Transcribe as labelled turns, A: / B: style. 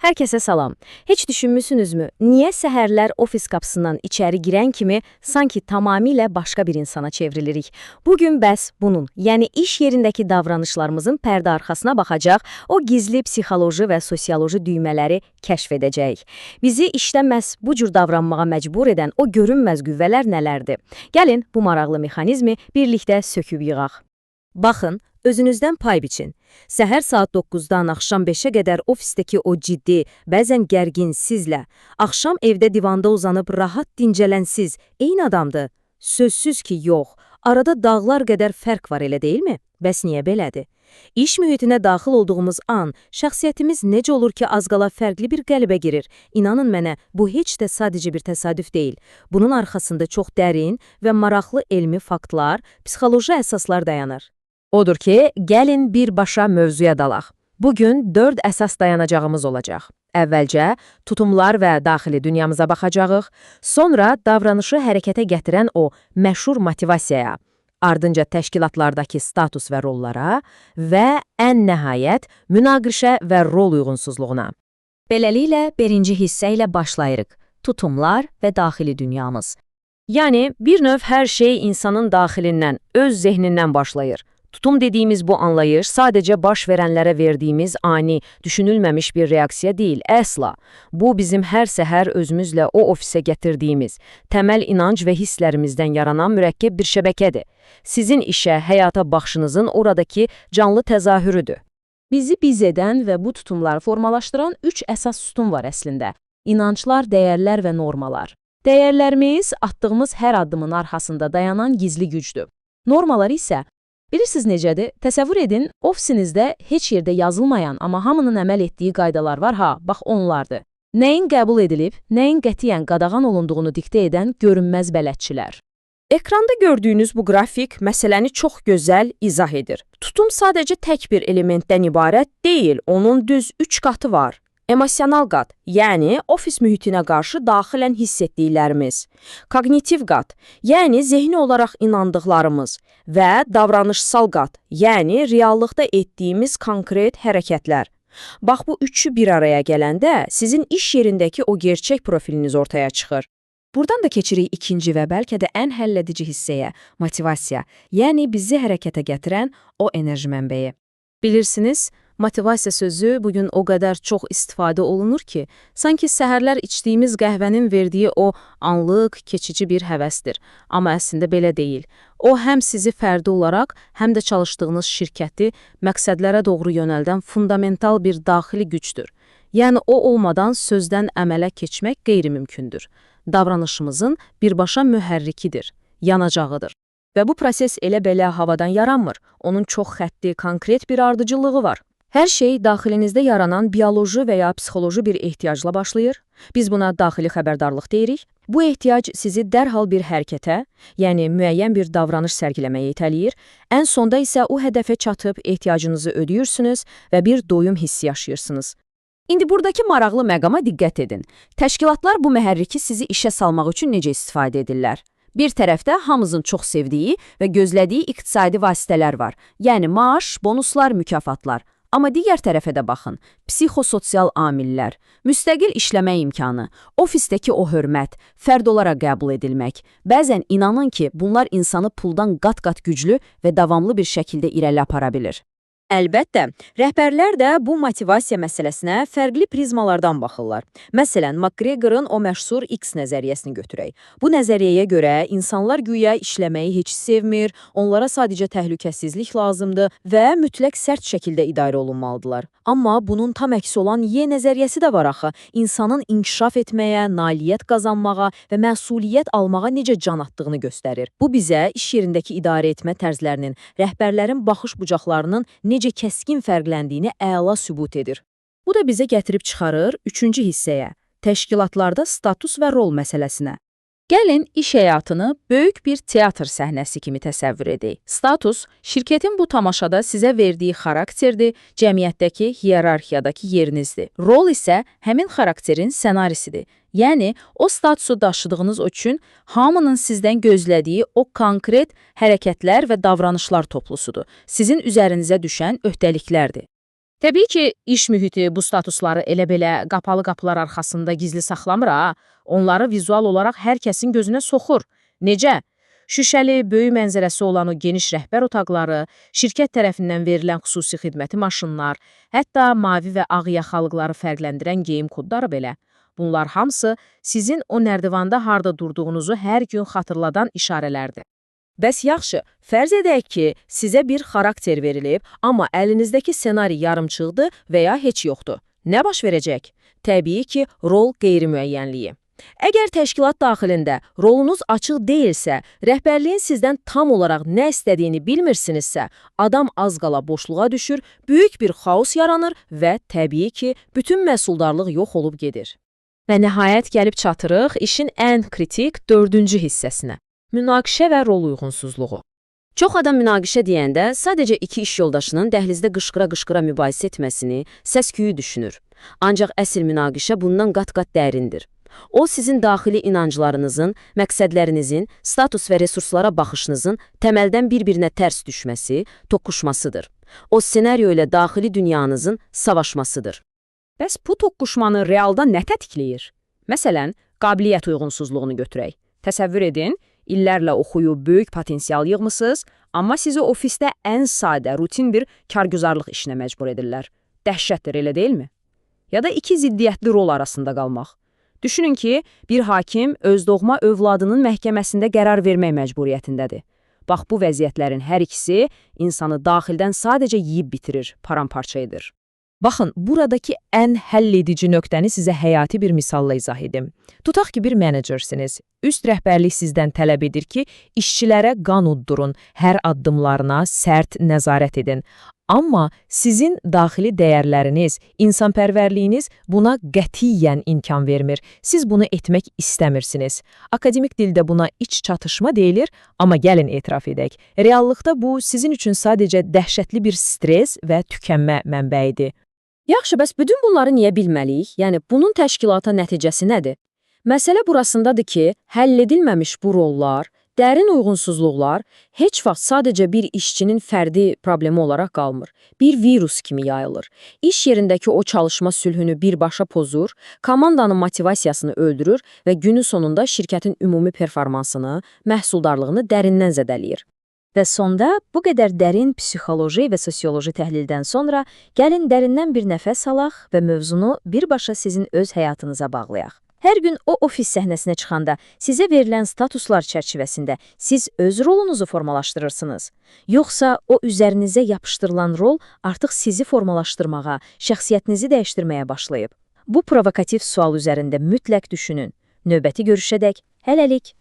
A: Herkese salam. Heç düşünmüsünüzmü? Niyə səhərlər ofis qapısından içəri girən kimi sanki tamamilə başqa bir insana çevrilirik? Bugün bəs bunun, yəni iş yerindəki davranışlarımızın pərdə arxasına baxacaq, o gizli psixoloji və sosioloji düymələri kəşf edəcəyik. Bizi işdə məhz bu cür davranmağa məcbur edən o görünməz qüvvələr nələrdir? Gəlin bu maraqlı mexanizmi birlikdə söküb yığaq. Baxın, özünüzdən pay biçin. Səhər saat 9-dan axşam 5-ə qədər ofisdəki o ciddi, bəzən gərgin sizlə, axşam evdə divanda uzanıb rahat dincələn siz eyni adamdır. Sözsüz ki, yox. Arada dağlar qədər fərq var, elə deyilmi? Bəs niyə belədir? İş mühitinə daxil olduğumuz an, şəxsiyyətimiz necə olur ki, az qala fərqli bir qəlibə girir? İnanın mənə, bu heç də sadəcə bir təsadüf deyil. Bunun arxasında çox dərin və maraqlı elmi faktlar, psixoloji əsaslar dayanır. Odur ki, gəlin birbaşa mövzuya dalaq. Bugün 4 əsas dayanacağımız olacaq. Əvvəlcə, tutumlar və daxili dünyamıza baxacağıq, sonra davranışı hərəkətə gətirən o məşhur motivasiyaya, ardınca təşkilatlardakı status və rollara və ən nəhayət, münaqişə və rol uyğunsuzluğuna. Beləliklə, birinci hissə ilə başlayırıq. Tutumlar və daxili dünyamız. Yəni, bir növ hər şey insanın daxilindən, öz zehnindən başlayır. Tutum dediyimiz bu anlayış sadəcə baş verənlərə verdiyimiz ani, düşünülməmiş bir reaksiya deyil, əsla. Bu, bizim hər səhər özümüzlə o ofisə gətirdiyimiz, təməl inanc və hisslərimizdən yaranan mürəkkəb bir şəbəkədir. Sizin işə, həyata baxışınızın oradakı canlı təzahürüdür.
B: Bizi biz edən və bu tutumları formalaşdıran 3 əsas sütun var əslində. İnanclar, dəyərlər və normalar. Dəyərlərimiz atdığımız hər addımın arxasında dayanan gizli gücdür. Normalar isə bilirsiniz necədir? Təsəvvür edin, ofisinizdə heç yerdə yazılmayan, amma hamının əməl etdiyi qaydalar var, bax onlardır. Nəyin qəbul edilib, nəyin qətiyyən qadağan olunduğunu diktə edən görünməz bələdçilər.
A: Ekranda gördüyünüz bu qrafik məsələni çox gözəl izah edir. Tutum sadəcə tək bir elementdən ibarət deyil, onun düz 3 qatı var. Emosional qat, yəni ofis mühitinə qarşı daxilən hiss etdiklərimiz. Kognitiv qat, yəni zehni olaraq inandıqlarımız və davranışsal qat, yəni reallıqda etdiyimiz konkret hərəkətlər. Bax, bu üçü bir araya gələndə sizin iş yerindəki o gerçək profiliniz ortaya çıxır. Buradan da keçirik ikinci və bəlkə də ən həlledici hissəyə, motivasiya, yəni bizi hərəkətə gətirən o enerji mənbəyi. Bilirsiniz, motivasiya sözü bugün o qədər çox istifadə olunur ki, sanki səhərlər içdiyimiz qəhvənin verdiyi o anlıq, keçici bir həvəsdir. Amma əslində belə deyil. O, həm sizi fərdi olaraq, həm də çalışdığınız şirkəti məqsədlərə doğru yönəldən fundamental bir daxili gücdür. Yəni, o olmadan sözdən əmələ keçmək qeyri-mümkündür. Davranışımızın birbaşa mühərrikidir, yanacağıdır. Və bu proses elə-belə havadan yaranmır. Onun çox xətti, konkret bir ardıcıllığı var. Hər şey daxilinizdə yaranan bioloji və ya psixoloji bir ehtiyacla başlayır. Biz buna daxili xəbərdarlıq deyirik. Bu ehtiyac sizi dərhal bir hərəkətə, yəni müəyyən bir davranış sərgiləməyə itələyir. Ən sonda isə o hədəfə çatıb ehtiyacınızı ödəyirsiniz və bir doyum hissi yaşayırsınız. İndi buradakı maraqlı məqama diqqət edin. Təşkilatlar bu mühərriki sizi işə salmaq üçün necə istifadə edirlər? Bir tərəfdə hamımızın çox sevdiyi və gözlədiyi iqtisadi vasitələr var. Yəni maaş, bonuslar, mükafatlar. Amma digər tərəfə də baxın, psixososial amillər, müstəqil işləmə imkanı, ofisdəki o hörmət, fərd olaraq qəbul edilmək. Bəzən inanın ki, bunlar insanı puldan qat-qat güclü və davamlı bir şəkildə irəli apara bilir. Əlbəttə, rəhbərlər də bu motivasiya məsələsinə fərqli prizmalardan baxırlar. Məsələn, McGregor'ın o məşhur X nəzəriyyəsini götürək. Bu nəzəriyyəyə görə insanlar güya işləməyi heç sevmir, onlara sadəcə təhlükəsizlik lazımdır və mütləq sərt şəkildə idarə olunmalıdırlar. Amma bunun tam əksi olan Y nəzəriyyəsi də var axı. İnsanın inkişaf etməyə, nailiyyət qazanmağa və məsuliyyət almağa necə can atdığını göstərir. Bu bizə iş yerindəki idarə etmə tərzlərinin, rəhbərlərin baxış bucaqlarının necə kəskin fərqləndiyini əla sübut edir. Bu da bizə gətirib çıxarır 3-cü hissəyə, təşkilatlarda status və rol məsələsinə. Gəlin iş həyatını böyük bir teatr səhnəsi kimi təsəvvür edək. Status, şirkətin bu tamaşada sizə verdiyi xarakterdir, cəmiyyətdəki hiyerarxiyadakı yerinizdir. Rol isə həmin xarakterin ssenarisidir. Yəni, o statusu daşıdığınız üçün hamının sizdən gözlədiyi o konkret hərəkətlər və davranışlar toplusudur. Sizin üzərinizə düşən öhdəliklərdir. Təbii ki, iş mühiti bu statusları elə-belə qapalı qapılar arxasında gizli saxlamır ha. Onları vizual olaraq hər kəsin gözünə soxur. Necə? Şüşəli, böyük mənzərəsi olan o geniş rəhbər otaqları, şirkət tərəfindən verilən xüsusi xidməti maşınlar, hətta mavi və ağ yaxalıqları fərqləndirən geyim kodları belə. Bunlar hamısı sizin o nərdivanda harda durduğunuzu hər gün xatırladan işarələrdir. Bəs yaxşı, fərz edək ki, sizə bir xarakter verilib, amma əlinizdəki ssenari yarımçıqdır və ya heç yoxdur. Nə baş verəcək? Təbii ki, rol qeyri-müəyyənliyi. Əgər təşkilat daxilində rolunuz açıq deyilsə, rəhbərliyin sizdən tam olaraq nə istədiyini bilmirsinizsə, adam az qala boşluğa düşür, böyük bir xaos yaranır və təbii ki, bütün məhsuldarlıq yox olub gedir. Və nəhayət gəlib çatırıq işin ən kritik 4-cü hissəsinə. Münaqişə və rol uyğunsuzluğu.
C: Çox adam münaqişə deyəndə sadəcə iki iş yoldaşının dəhlizdə qışqıra-qışqıra mübahisə etməsini, səs-küyü düşünür. Ancaq əsl münaqişə bundan qat-qat dərindir. O, sizin daxili inanclarınızın, məqsədlərinizin, status və resurslara baxışınızın təməldən bir-birinə tərs düşməsi, toqquşmasıdır. O, senaryo ilə daxili dünyanızın savaşmasıdır.
A: Bəs bu toqquşmanı realda nə tətikləyir? Məsələn, qabiliyyət uyğunsuzluğunu götürək. Təsəvvür edin, illərlə oxuyub böyük potensial yığmısınız, amma sizi ofisdə ən sadə, rutin bir kargüzarlıq işinə məcbur edirlər. Dəhşətdir, elə deyilmi? Ya da iki ziddiyyətli rol arasında qalmaq. Düşünün ki, bir hakim öz doğma övladının məhkəməsində qərar vermək məcburiyyətindədir. Bax, bu vəziyyətlərin hər ikisi insanı daxildən sadəcə yeyib bitirir, paramparça edir. Baxın, buradakı ən həlledici nöqtəni sizə həyati bir misalla izah edim. Tutaq ki, bir menejersiniz. Üst rəhbərlik sizdən tələb edir ki, işçilərə qan uddurun, hər addımlarına sərt nəzarət edin. Amma sizin daxili dəyərləriniz, insanpərvərliyiniz buna qətiyyən imkan vermir. Siz bunu etmək istəmirsiniz. Akademik dildə buna iç çatışma deyilir, amma gəlin etiraf edək. Reallıqda bu sizin üçün sadəcə dəhşətli bir stres və tükənmə mənbəyidir. Yaxşı, bəs bütün bunları niyə bilməliyik? Yəni, bunun təşkilata nəticəsi nədir? Məsələ burasındadır ki, həll edilməmiş bu rollar, dərin uyğunsuzluqlar heç vaxt sadəcə bir işçinin fərdi problemi olaraq qalmır. Bir virus kimi yayılır. İş yerindəki o çalışma sülhünü birbaşa pozur, komandanın motivasiyasını öldürür və günün sonunda şirkətin ümumi performansını, məhsuldarlığını dərindən zədələyir. Və sonda bu qədər dərin psixoloji və sosioloji təhlildən sonra gəlin dərindən bir nəfəs alaq və mövzunu birbaşa sizin öz həyatınıza bağlayaq. Hər gün o ofis səhnəsinə çıxanda sizə verilən statuslar çərçivəsində siz öz rolunuzu formalaşdırırsınız. Yoxsa o üzərinizə yapışdırılan rol artıq sizi formalaşdırmağa, şəxsiyyətinizi dəyişdirməyə başlayıb. Bu provokativ sual üzərində mütləq düşünün. Növbəti görüşədək hələlik.